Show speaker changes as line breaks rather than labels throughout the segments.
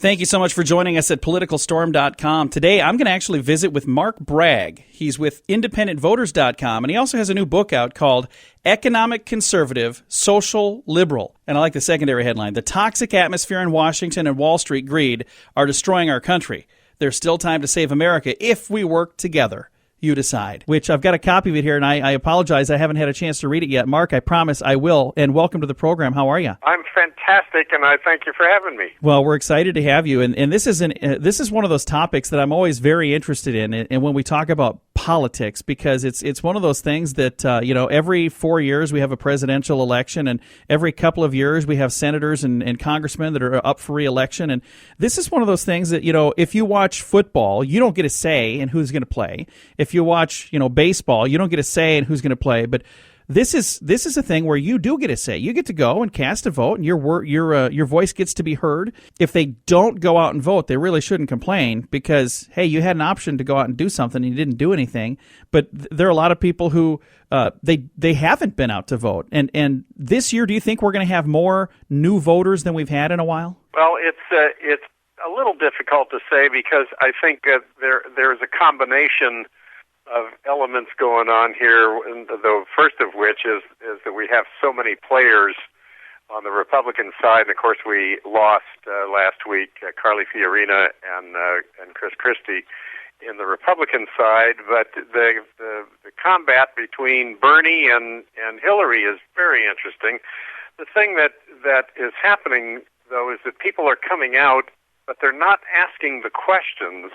Thank you so much for joining us at politicalstorm.com. Today, I'm going to actually visit with Mark Bragg. He's with independentvoters.com, and he also has a new book out called Economic Conservative, Social Liberal. And I like the secondary headline. The toxic atmosphere in Washington and Wall Street greed are destroying our country. There's still time to save America if we work together. You decide. Which I've got a copy of it here, and I apologize. I haven't had a chance to read it yet. Mark, I promise I will. And welcome to the program. How are you?
I'm fantastic, and I thank you for having me.
Well, we're excited to have you. And this is one of those topics that I'm always very interested in. And when we talk about politics, because it's one of those things that every 4 years we have a presidential election, and every couple of years we have senators and congressmen that are up for re-election. And this is one of those things that, if you watch football, you don't get a say in who's going to play. If you watch, baseball, you don't get a say in who's going to play. But this is a thing where you do get a say. You get to go and cast a vote, and your voice gets to be heard. If they don't go out and vote, they really shouldn't complain because, hey, you had an option to go out and do something and you didn't do anything. But there are a lot of people who they haven't been out to vote. And this year, do you think we're going to have more new voters than we've had in a while?
Well, it's a little difficult to say because I think there's a combination of elements going on here, the first of which is that we have so many players on the Republican side. And of course, we lost last week Carly Fiorina and Chris Christie in the Republican side. But the combat between Bernie and Hillary is very interesting. The thing that is happening, though, is that people are coming out, but they're not asking the questions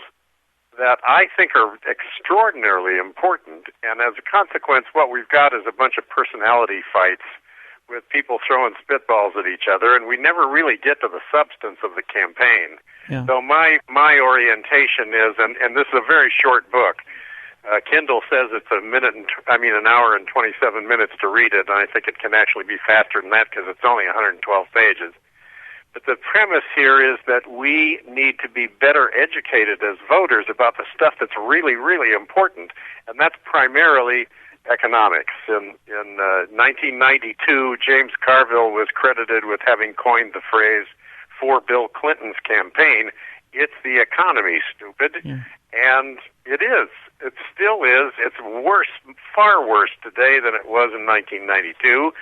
that I think are extraordinarily important. And as a consequence, what we've got is a bunch of personality fights with people throwing spitballs at each other, and we never really get to the substance of the campaign. Yeah. So my orientation is, and this is a very short book. Kindle says it's an hour and 27 minutes to read it, and I think it can actually be faster than that because it's only 112 pages. But the premise here is that we need to be better educated as voters about the stuff that's really, really important, and that's primarily economics. In 1992, James Carville was credited with having coined the phrase for Bill Clinton's campaign, "It's the economy, stupid." Yeah. And it is. It still is. It's worse, far worse today than it was in 1992,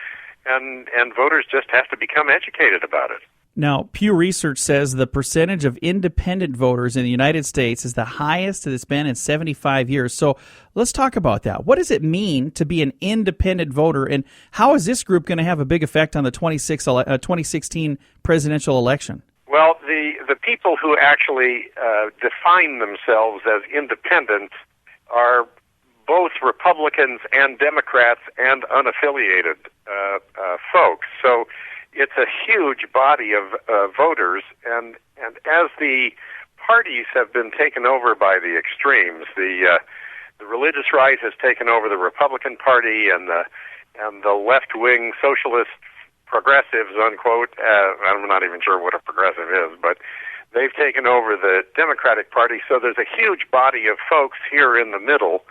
and voters just have to become educated about it.
Now, Pew Research says the percentage of independent voters in the United States is the highest that it's been in 75 years. So let's talk about that. What does it mean to be an independent voter, and how is this group going to have a big effect on the 2016 presidential election?
Well, the people who actually define themselves as independent are both Republicans and Democrats and unaffiliated folks. So it's a huge body of voters, and as the parties have been taken over by the extremes, the religious right has taken over the Republican Party, and the left-wing socialist progressives, unquote, I'm not even sure what a progressive is, but they've taken over the Democratic Party. So there's a huge body of folks here in the middle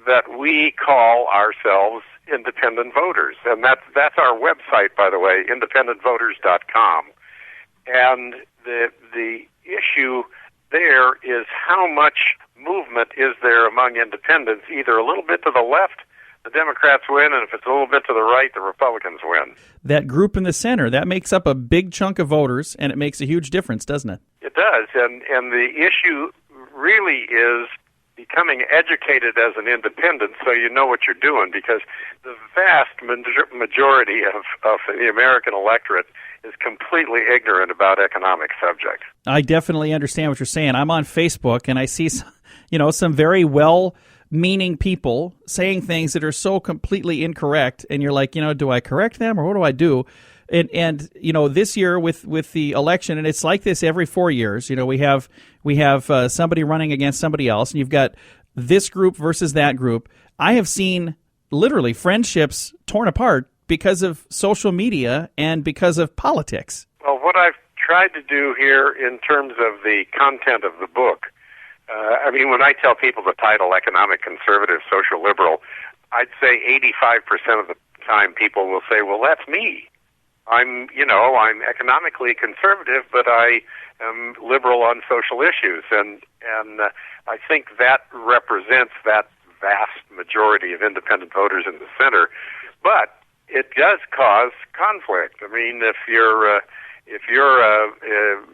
that we call ourselves independent voters, and that's our website, by the way, independentvoters.com. And the issue there is how much movement is there among independents? Either a little bit to the left, the Democrats win, and if it's a little bit to the right, the Republicans win.
That group in the center, that makes up a big chunk of voters, and it makes a huge difference, doesn't it?
It does, and the issue really is becoming educated as an independent so you know what you're doing, because the vast majority of the American electorate is completely ignorant about economic subjects.
I definitely understand what you're saying. I'm on Facebook, and I see some very well-meaning people saying things that are so completely incorrect, and you're like, do I correct them or what do I do? And this year with the election, and it's like this every 4 years. We have somebody running against somebody else, and you've got this group versus that group. I have seen literally friendships torn apart because of social media and because of politics.
Well, what I've tried to do here in terms of the content of the book, when I tell people the title Economic Conservative, Social Liberal, I'd say 85% of the time people will say, well, that's me. I'm economically conservative, but I am liberal on social issues, and I think that represents that vast majority of independent voters in the center. But it does cause conflict. I mean, if you're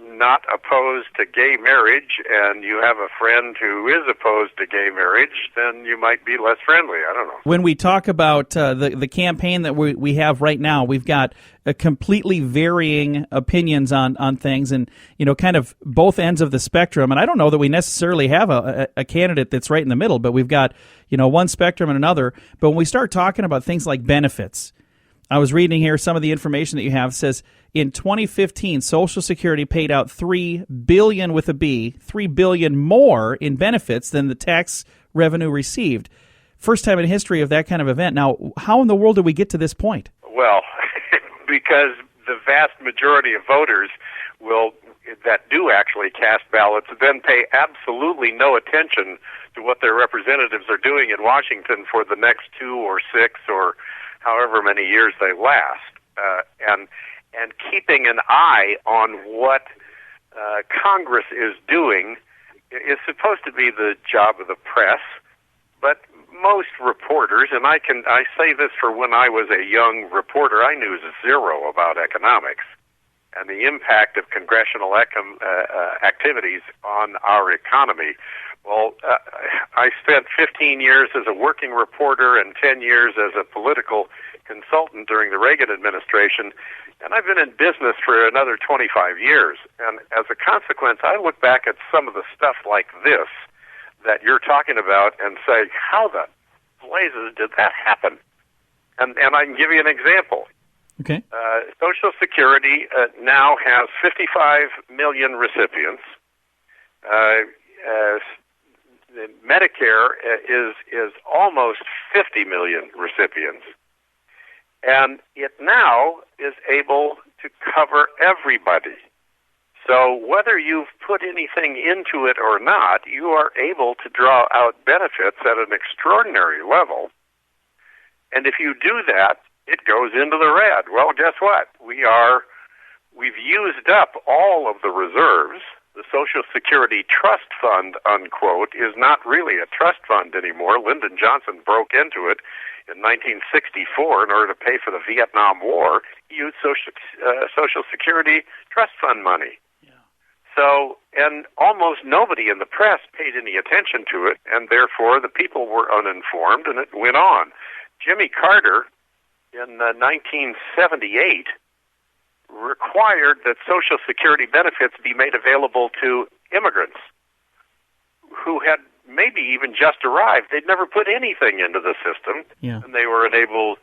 not opposed to gay marriage and you have a friend who is opposed to gay marriage, then you might be less friendly. I don't know.
When we talk about the campaign that we have right now, we've got a completely varying opinions on things, and kind of both ends of the spectrum. And I don't know that we necessarily have a candidate that's right in the middle, but we've got one spectrum and another. But when we start talking about things like benefits, I was reading here some of the information that you have says in 2015, Social Security paid out $3 billion with a B, $3 billion more in benefits than the tax revenue received. First time in history of that kind of event. Now, how in the world did we get to this point?
Well, because the vast majority of voters that do actually cast ballots then pay absolutely no attention to what their representatives are doing in Washington for the next 2 or 6 or however many years they last, and keeping an eye on what Congress is doing is supposed to be the job of the press. But most reporters, and I say this for when I was a young reporter, I knew zero about economics and the impact of congressional activities on our economy. Well, I spent 15 years as a working reporter and 10 years as a political consultant during the Reagan administration, and I've been in business for another 25 years. And as a consequence, I look back at some of the stuff like this that you're talking about and say, how the blazes did that happen? And I can give you an example.
Okay.
Social Security now has 55 million recipients. Medicare is almost 50 million recipients, and it now is able to cover everybody. So whether you've put anything into it or not, you are able to draw out benefits at an extraordinary level. And if you do that, it goes into the red. Well, guess what? We've used up all of the reserves. The Social Security Trust Fund, unquote, is not really a trust fund anymore. Lyndon Johnson broke into it in 1964 in order to pay for the Vietnam War. He used Social Security Trust Fund money. Yeah. So, and almost nobody in the press paid any attention to it, and therefore the people were uninformed, and it went on. Jimmy Carter, in 1978, required that Social Security benefits be made available to immigrants who had maybe even just arrived. They'd never put anything into the system, and they were unable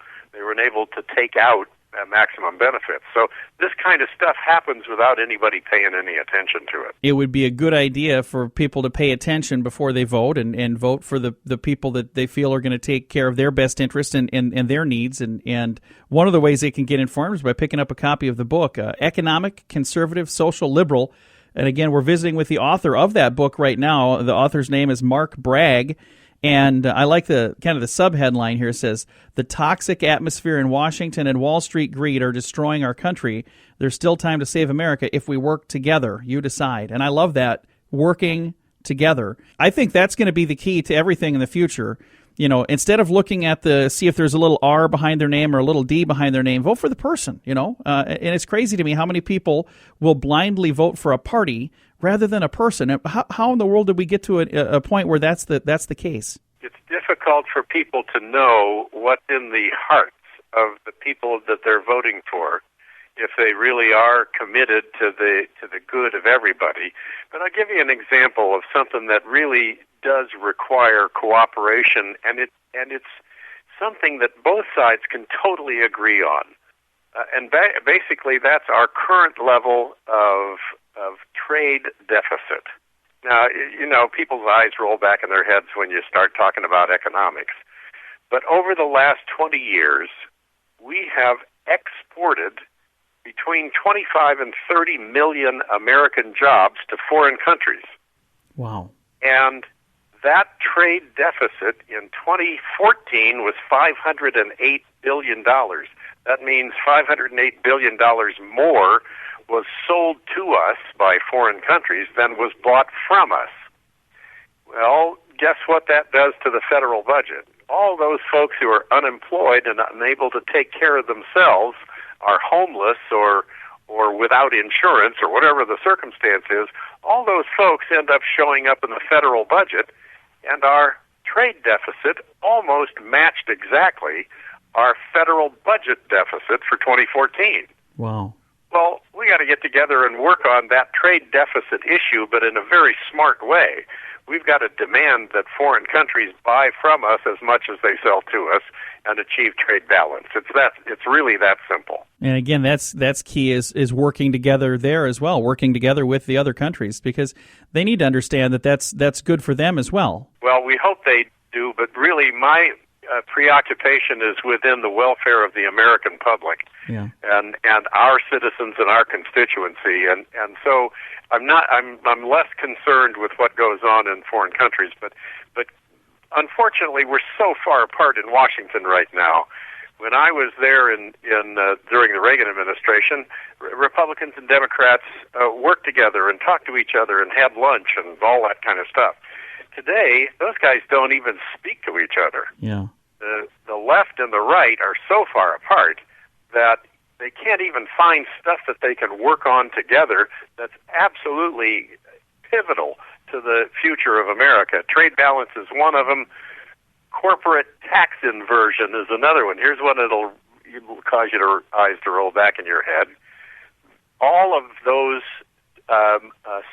to take out maximum benefits. So this kind of stuff happens without anybody paying any attention to it.
It would be a good idea for people to pay attention before they vote and vote for the people that they feel are going to take care of their best interest and their needs. And one of the ways they can get informed is by picking up a copy of the book, Economic, Conservative, Social, Liberal. And again, we're visiting with the author of that book right now. The author's name is Mark Bragg. And I like the kind of the subheadline here. It says, the toxic atmosphere in Washington and Wall Street greed are destroying our country. There's still time to save America if we work together. You decide. And I love that, working together. I think that's going to be the key to everything in the future. Instead of looking at see if there's a little R behind their name or a little D behind their name, vote for the person, and it's crazy to me how many people will blindly vote for a party rather than a person. How in the world did we get to a point where that's the case?
It's difficult for people to know what's in the hearts of the people that they're voting for, if they really are committed to the good of everybody. But I'll give you an example of something that really does require cooperation, and it's something that both sides can totally agree on. And basically, that's our current level of trade deficit. Now, people's eyes roll back in their heads when you start talking about economics. But over the last 20 years, we have exported between 25 and 30 million American jobs to foreign countries.
Wow.
And that trade deficit in 2014 was $508 billion. That means $508 billion more was sold to us by foreign countries than was bought from us. Well, guess what that does to the federal budget? All those folks who are unemployed and unable to take care of themselves, are homeless or without insurance or whatever the circumstance is, all those folks end up showing up in the federal budget, and our trade deficit almost matched exactly our federal budget deficit for 2014.
Wow.
Well, we got to get together and work on that trade deficit issue, but in a very smart way. We've got to demand that foreign countries buy from us as much as they sell to us and achieve trade balance. It's really that simple.
And again, that's key is working together there as well, working together with the other countries, because they need to understand that that's good for them as well.
Well, we hope they do, but really my preoccupation is within the welfare of the American public,
yeah,
and our citizens and our constituency, and so I'm less concerned with what goes on in foreign countries, but unfortunately we're so far apart in Washington right now. When I was there during the Reagan administration, Republicans and Democrats worked together and talked to each other and had lunch and all that kind of stuff. Today, those guys don't even speak to each other.
Yeah.
The left and the right are so far apart that they can't even find stuff that they can work on together that's absolutely pivotal to the future of America. Trade balance is one of them. Corporate tax inversion is another one. Here's one that'll cause your eyes to roll back in your head. All of those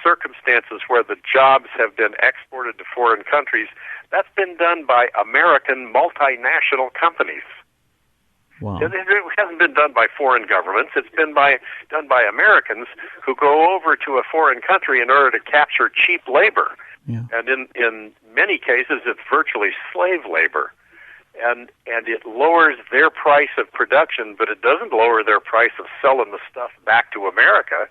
circumstances where the jobs have been exported to foreign countries, that's been done by American multinational companies.
Wow.
It hasn't been done by foreign governments. It's been done by Americans who go over to a foreign country in order to capture cheap labor.
Yeah.
And in many cases, it's virtually slave labor. And it lowers their price of production, but it doesn't lower their price of selling the stuff back to America.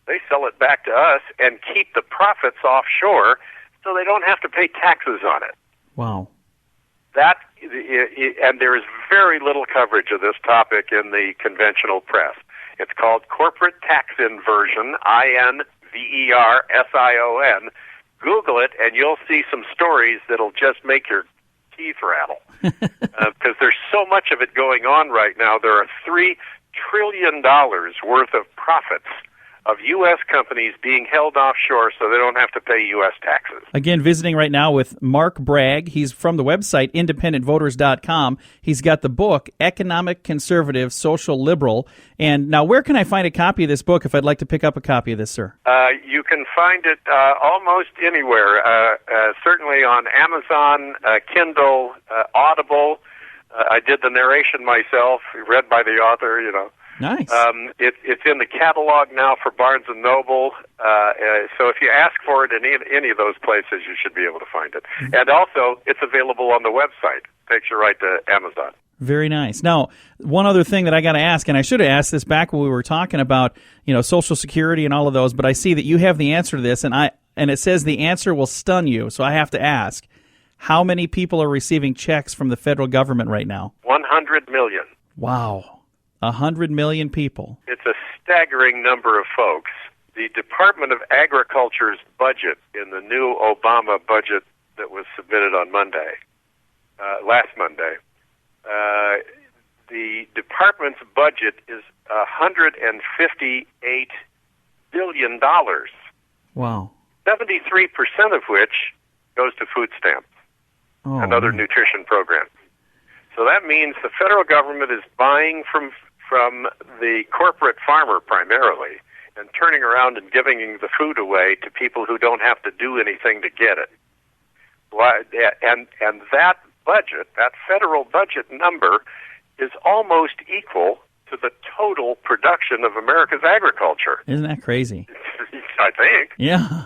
They sell it back to us and keep the profits offshore so they don't have to pay taxes on it.
Wow.
And there is very little coverage of this topic in the conventional press. It's called corporate tax inversion, INVERSION. Google it, and you'll see some stories that'll just make your teeth rattle. Because there's so much of it going on right now. There are $3 trillion worth of profits of U.S. companies being held offshore so they don't have to pay U.S. taxes.
Again, visiting right now with Mark Bragg. He's from the website independentvoters.com. He's got the book, Economic Conservative, Social Liberal. And now, where can I find a copy of this book if I'd like to pick up a copy of this, sir?
You can find it almost anywhere, certainly on Amazon, Kindle, Audible. I did the narration myself, read by the author,
Nice.
It's in the catalog now for Barnes & Noble, so if you ask for it in any of those places, you should be able to find it. Mm-hmm. And also, it's available on the website. Takes you right to Amazon.
Very nice. Now, one other thing that I got to ask, and I should have asked this back when we were talking about, Social Security and all of those, but I see that you have the answer to this, and it says the answer will stun you, so I have to ask, how many people are receiving checks from the federal government right now?
100 million.
Wow. 100 million people.
It's a staggering number of folks. The Department of Agriculture's budget in the new Obama budget that was submitted on last Monday, the department's budget is $158 billion.
Wow.
73% of which goes to food stamps and other nutrition programs. So that means the federal government is buying from the corporate farmer primarily and turning around and giving the food away to people who don't have to do anything to get it. And that budget, that federal budget number, is almost equal to the total production of America's agriculture.
Isn't that crazy?
I think.
Yeah.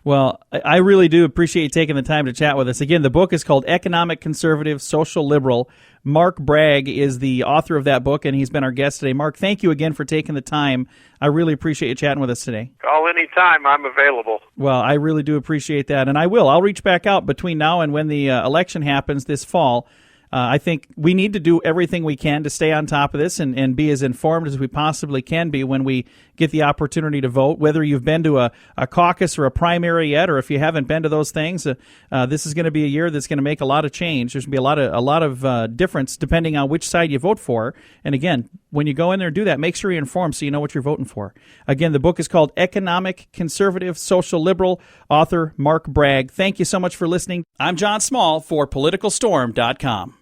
Well, I really do appreciate you taking the time to chat with us. Again, the book is called Economic Conservative, Social Liberal. Mark Bragg is the author of that book, and he's been our guest today. Mark, thank you again for taking the time. I really appreciate you chatting with us today.
Call anytime. I'm available.
Well, I really do appreciate that, and I will. I'll reach back out between now and when the election happens this fall. I think we need to do everything we can to stay on top of this and be as informed as we possibly can be when we get the opportunity to vote. Whether you've been to a caucus or a primary yet, or if you haven't been to those things, this is going to be a year that's going to make a lot of change. There's going to be a lot of difference depending on which side you vote for. And again, when you go in there and do that, make sure you're informed so you know what you're voting for. Again, the book is called Economic Conservative, Social Liberal, author Mark Bragg. Thank you so much for listening. I'm John Small for politicalstorm.com.